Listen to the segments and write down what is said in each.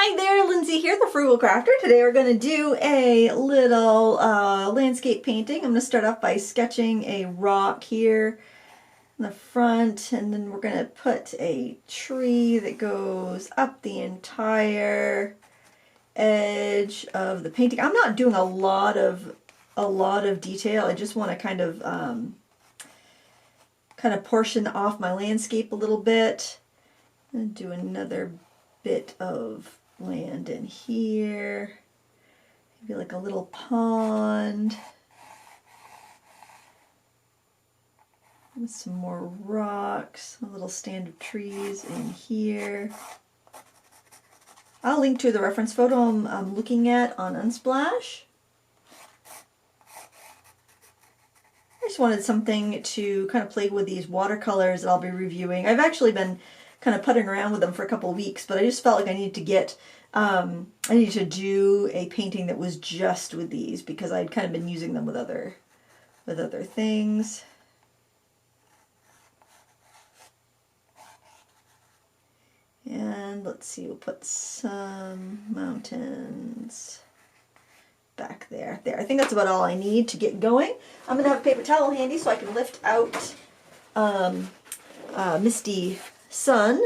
Hi there, Lindsay here, the Frugal Crafter. Today we're going to do a little landscape painting. I'm going to start off by sketching a rock here in the front, and then we're going to put a tree that goes up the entire edge of the painting. I'm not doing a lot of detail. I just want to kind of portion off my landscape a little bit and do another bit of land in here, maybe like a little pond with some more rocks, a little stand of trees in here. I'll link to the reference photo I'm looking at on Unsplash. I just wanted something to kind of play with these watercolors that I'll be reviewing. I've actually been kind of putting around with them for a couple of weeks, but I just felt like I needed to get, I needed to do a painting that was just with these because I'd kind of been using them with other things. And let's see, we'll put some mountains back there. There, I think that's about all I need to get going. I'm going to have a paper towel handy so I can lift out Misty Sun,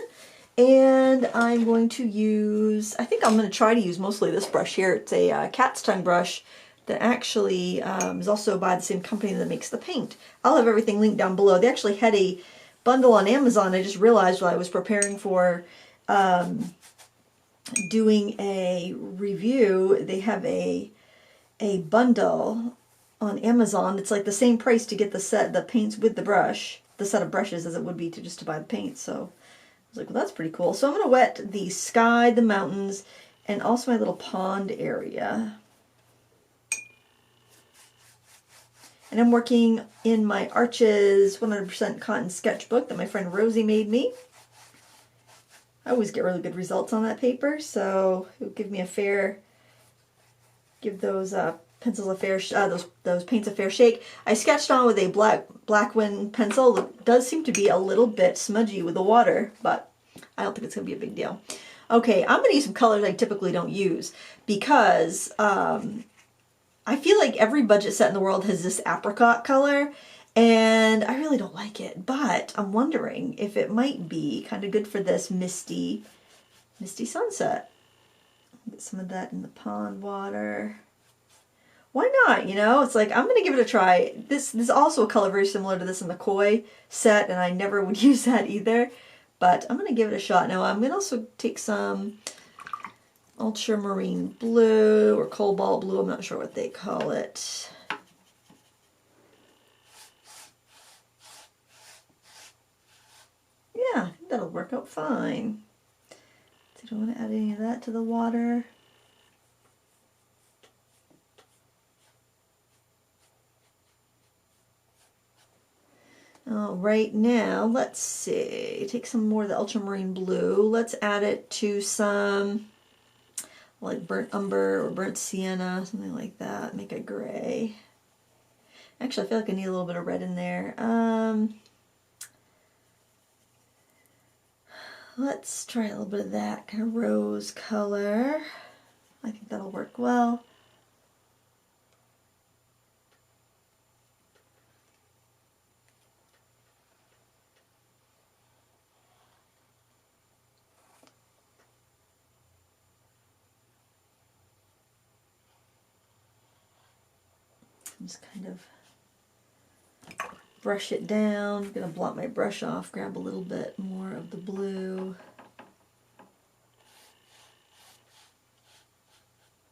and I'm going to use, I think I'm going to try to use mostly this brush here. It's a cat's tongue brush that actually is also by the same company that makes the paint. I'll have everything linked down below. They actually had a bundle on Amazon. I just realized while I was preparing for doing a review, they have a bundle on Amazon. It's like the same price to get the paints with the brush, the set of brushes, as it would be to buy the paint. So I was like, well, that's pretty cool. So I'm going to wet the sky, the mountains, and also my little pond area. And I'm working in my Arches 100% cotton sketchbook that my friend Rosie made me. I always get really good results on that paper, so it would give me give those pencils a fair, those paints a fair shake. I sketched on with a Blackwind pencil. It does seem to be a little bit smudgy with the water, but I don't think it's going to be a big deal. Okay, I'm going to use some colors I typically don't use because I feel like every budget set in the world has this apricot color, and I really don't like it, but I'm wondering if it might be kind of good for this misty sunset. Get some of that in the pond water. Why not? You know, it's like, I'm going to give it a try. This is also a color very similar to this in the Koi set, and I never would use that either, but I'm going to give it a shot. Now, I'm going to also take some ultramarine blue or cobalt blue. I'm not sure what they call it. Yeah, that'll work out fine. So don't want to add any of that to the water. All right, now let's see. Take some more of the ultramarine blue. Let's add it to some like burnt umber or burnt sienna, something like that. Make it gray. Actually, I feel like I need a little bit of red in there. Let's try a little bit of that kind of rose color. I think that'll work well. Just kind of brush it down. I'm going to blot my brush off, grab a little bit more of the blue.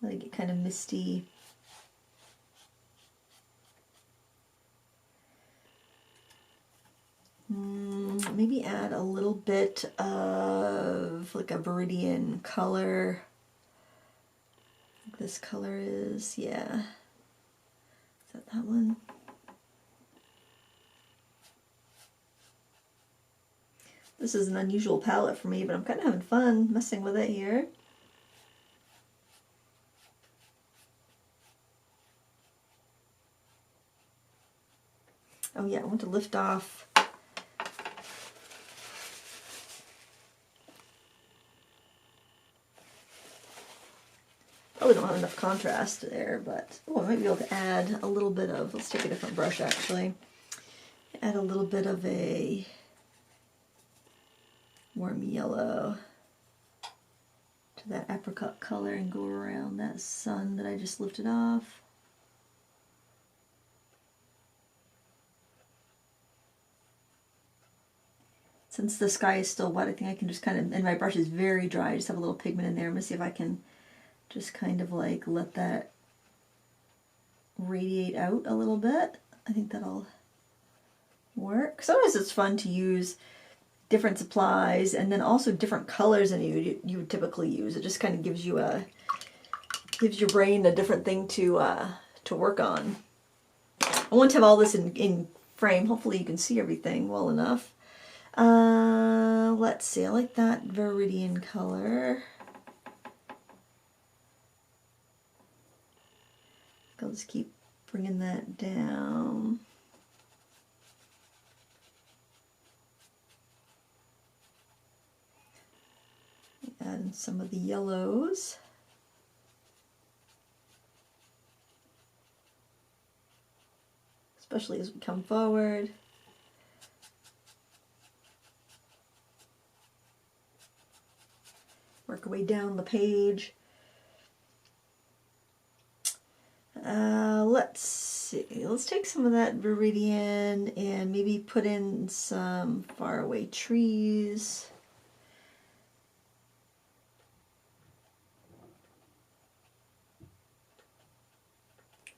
Let it get kind of misty. Maybe add a little bit of like a viridian color. I think this color is, yeah. Is that one? This is an unusual palette for me, but I'm kind of having fun messing with it here. Oh yeah, I want to lift off Probably don't have enough contrast there, but oh, I might be able to add a little bit of, let's take a different brush actually. Add a little bit of a warm yellow to that apricot color and go around that sun that I just lifted off. Since the sky is still wet, I think I can just kind of, and my brush is very dry, I just have a little pigment in there. I'm going to see if I can just kind of like let that radiate out a little bit. I think that'll work. Sometimes it's fun to use different supplies and then also different colors than you would typically use. It just kind of gives you gives your brain a different thing to work on. I want to have all this in frame. Hopefully you can see everything well enough. Let's see, I like that Viridian color. I'll just keep bringing that down. Add in some of the yellows. Especially as we come forward. Work our way down the page. Let's see. Let's take some of that Viridian and maybe put in some faraway trees.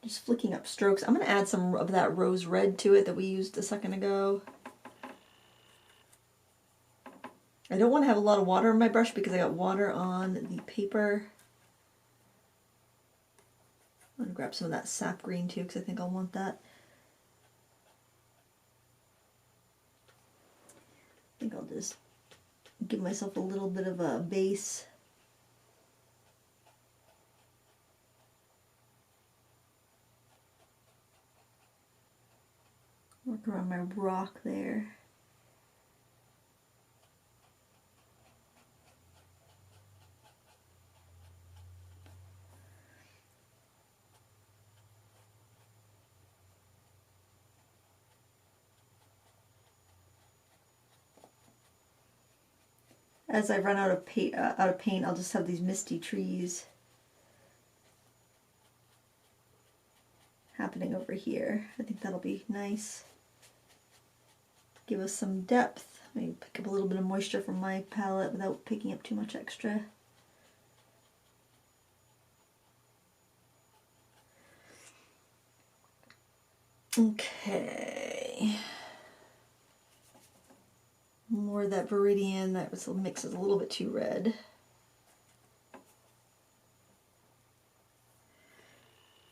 Just flicking up strokes. I'm going to add some of that rose red to it that we used a second ago. I don't want to have a lot of water on my brush because I got water on the paper. I'm going to grab some of that sap green too because I think I'll want that. I think I'll just give myself a little bit of a base. Work around my rock there. As I run out of paint, I'll just have these misty trees happening over here. I think that'll be nice. Give us some depth. Maybe pick up a little bit of moisture from my palette without picking up too much extra. Okay. More of that Viridian. That was mixes a little bit too red.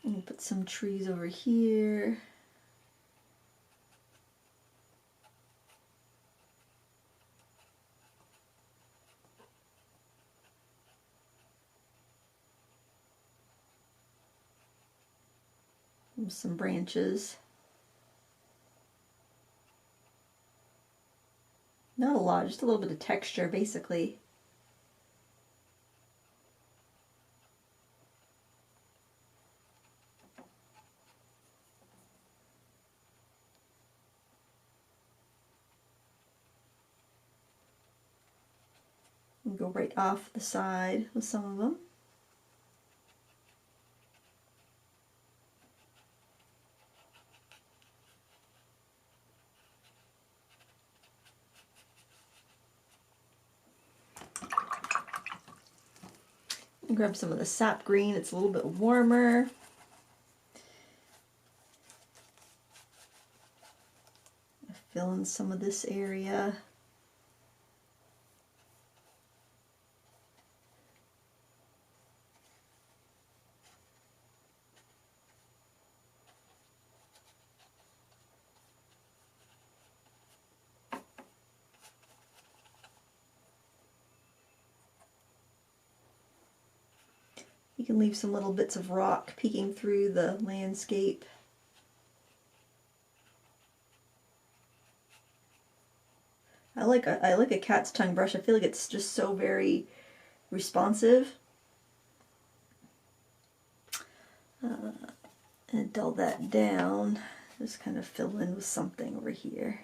And put some trees over here. And some branches. Not a lot, just a little bit of texture basically. And go right off the side with some of them. Grab some of the sap green, it's a little bit warmer. Fill in some of this area. You can leave some little bits of rock peeking through the landscape. I like a cat's tongue brush. I feel like it's just so very responsive. And dull that down. Just kind of fill in with something over here.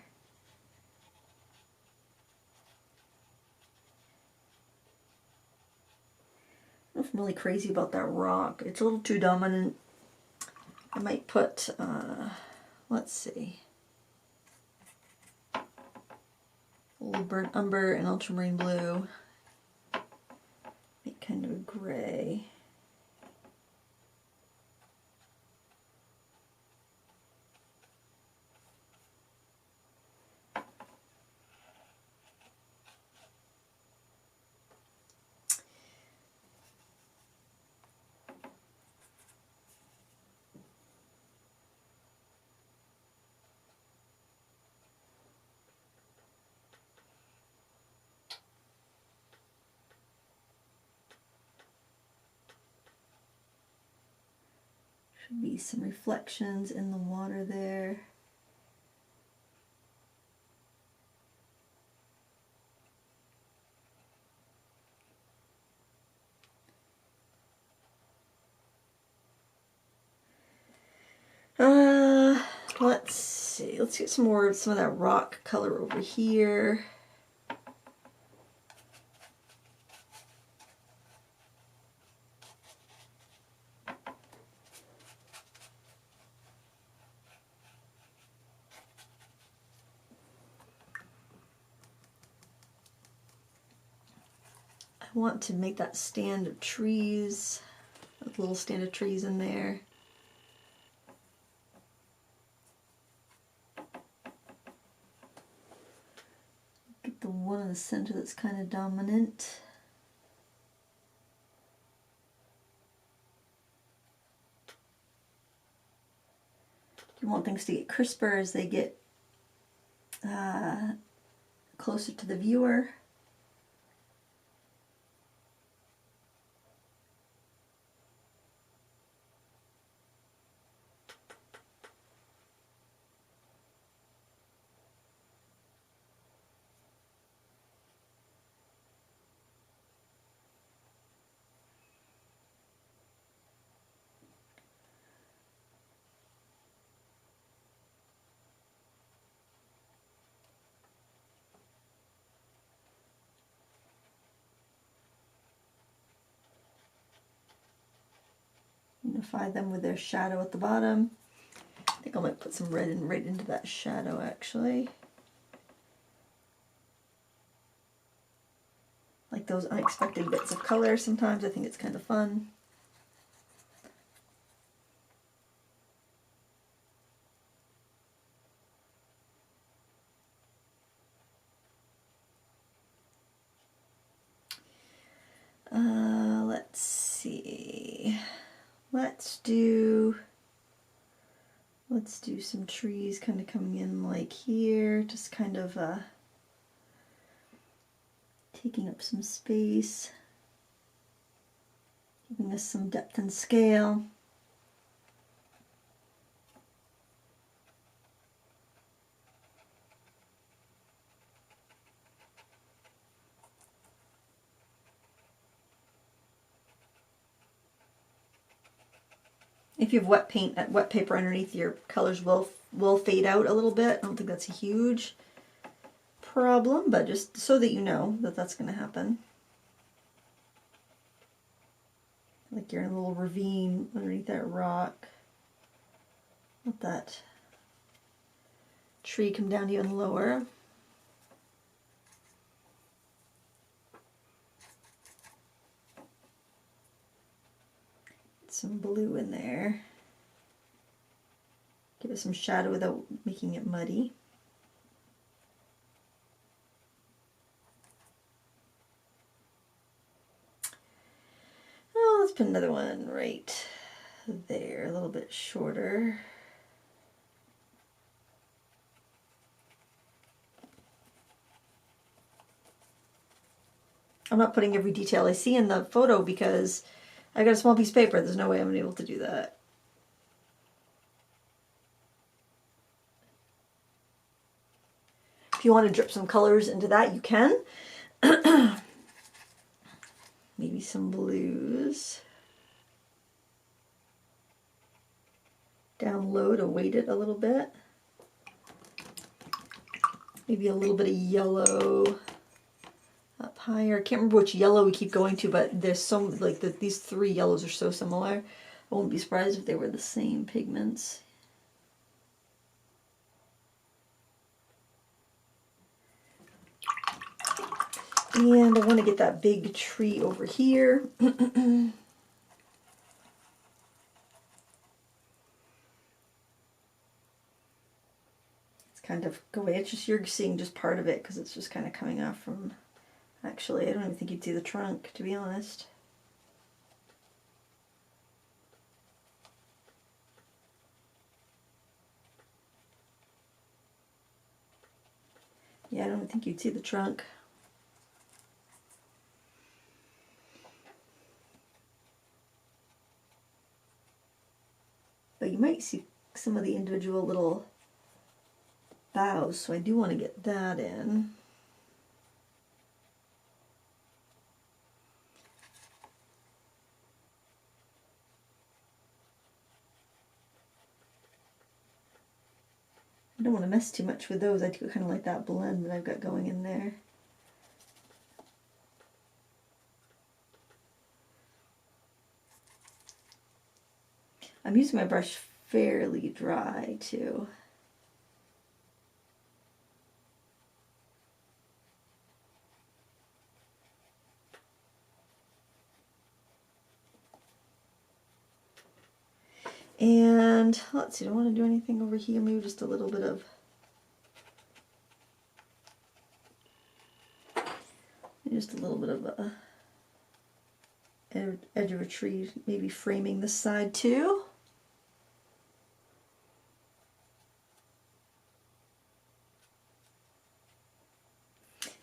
I'm really crazy about that rock. It's a little too dominant. I might put, let's see, a little burnt umber and ultramarine blue. Make kind of a gray. Should be some reflections in the water there. Let's see. Let's get some of that rock color over here. I want to make that stand of trees, a little stand of trees in there. Get the one in the center that's kind of dominant. You want things to get crisper as they get closer to the viewer. Unify them with their shadow at the bottom. I think I might put some red in right into that shadow actually. Like those unexpected bits of color sometimes. I think it's kind of fun. Let's see. Let's do some trees kind of coming in like here, just kind of taking up some space, giving us some depth and scale. If you have wet paper underneath, your colors will fade out a little bit. I don't think that's a huge problem, but just so that you know that that's going to happen. Like you're in a little ravine underneath that rock. Let that tree come down even lower. Some blue in there. Give it some shadow without making it muddy. Oh, let's put another one right there, a little bit shorter. I'm not putting every detail I see in the photo because I got a small piece of paper. There's no way I'm going to be able to do that. If you want to drip some colors into that, you can. Maybe some blues. down low to weight it a little bit. Maybe a little bit of yellow up higher. I can't remember which yellow we keep going to, but there's so, like, these three yellows are so similar. I wouldn't be surprised if they were the same pigments. And I want to get that big tree over here. It's kind of going, it's just, you're seeing just part of it because it's just kind of coming off from, actually, I don't even think you'd see the trunk, to be honest. Yeah, I don't think you'd see the trunk. But you might see some of the individual little boughs, so I do want to get that in. I don't want to mess too much with those. I do kind of like that blend that I've got going in there. I'm using my brush fairly dry too. And let's see, do I want to do anything over here? Maybe just a little bit of, a edge of a tree, maybe framing this side too.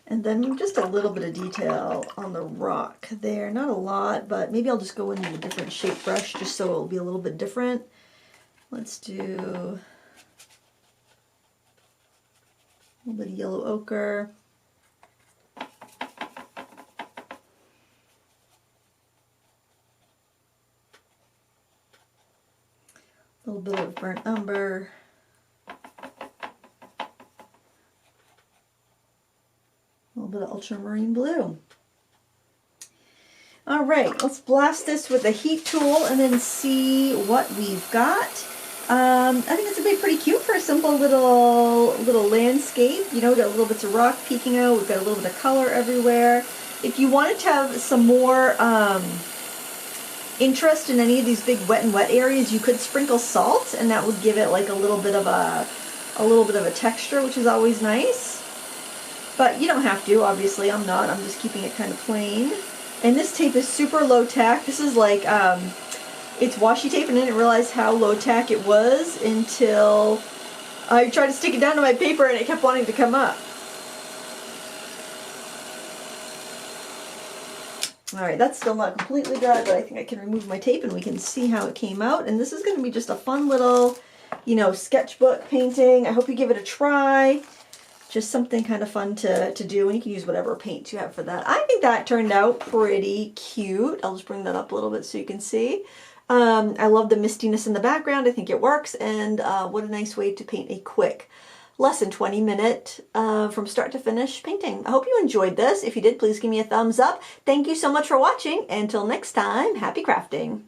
And then just a little bit of detail on the rock there. Not a lot, but maybe I'll just go in with a different shape brush just so it'll be a little bit different. Let's do a little bit of yellow ochre. A little bit of burnt umber. A little bit of ultramarine blue. All right, let's blast this with a heat tool and then see what we've got. I think it's going to be pretty cute for a simple little landscape. You know, we've got little bits of rock peeking out. We've got a little bit of color everywhere. If you wanted to have some more interest in any of these big wet and wet areas, you could sprinkle salt, and that would give it like a little bit of a texture, which is always nice. But you don't have to, obviously. I'm not. I'm just keeping it kind of plain. And this tape is super low tack. This is like, it's washi tape, and I didn't realize how low tack it was until I tried to stick it down to my paper and it kept wanting to come up. Alright, that's still not completely dry, but I think I can remove my tape and we can see how it came out. And this is going to be just a fun little, you know, sketchbook painting. I hope you give it a try. Just something kind of fun to do, and you can use whatever paint you have for that. I think that turned out pretty cute. I'll just bring that up a little bit so you can see. I love the mistiness in the background. I think it works, and what a nice way to paint a quick, less than 20-minute from start to finish painting. I hope you enjoyed this. If you did, please give me a thumbs up. Thank you so much for watching. Until next time, happy crafting.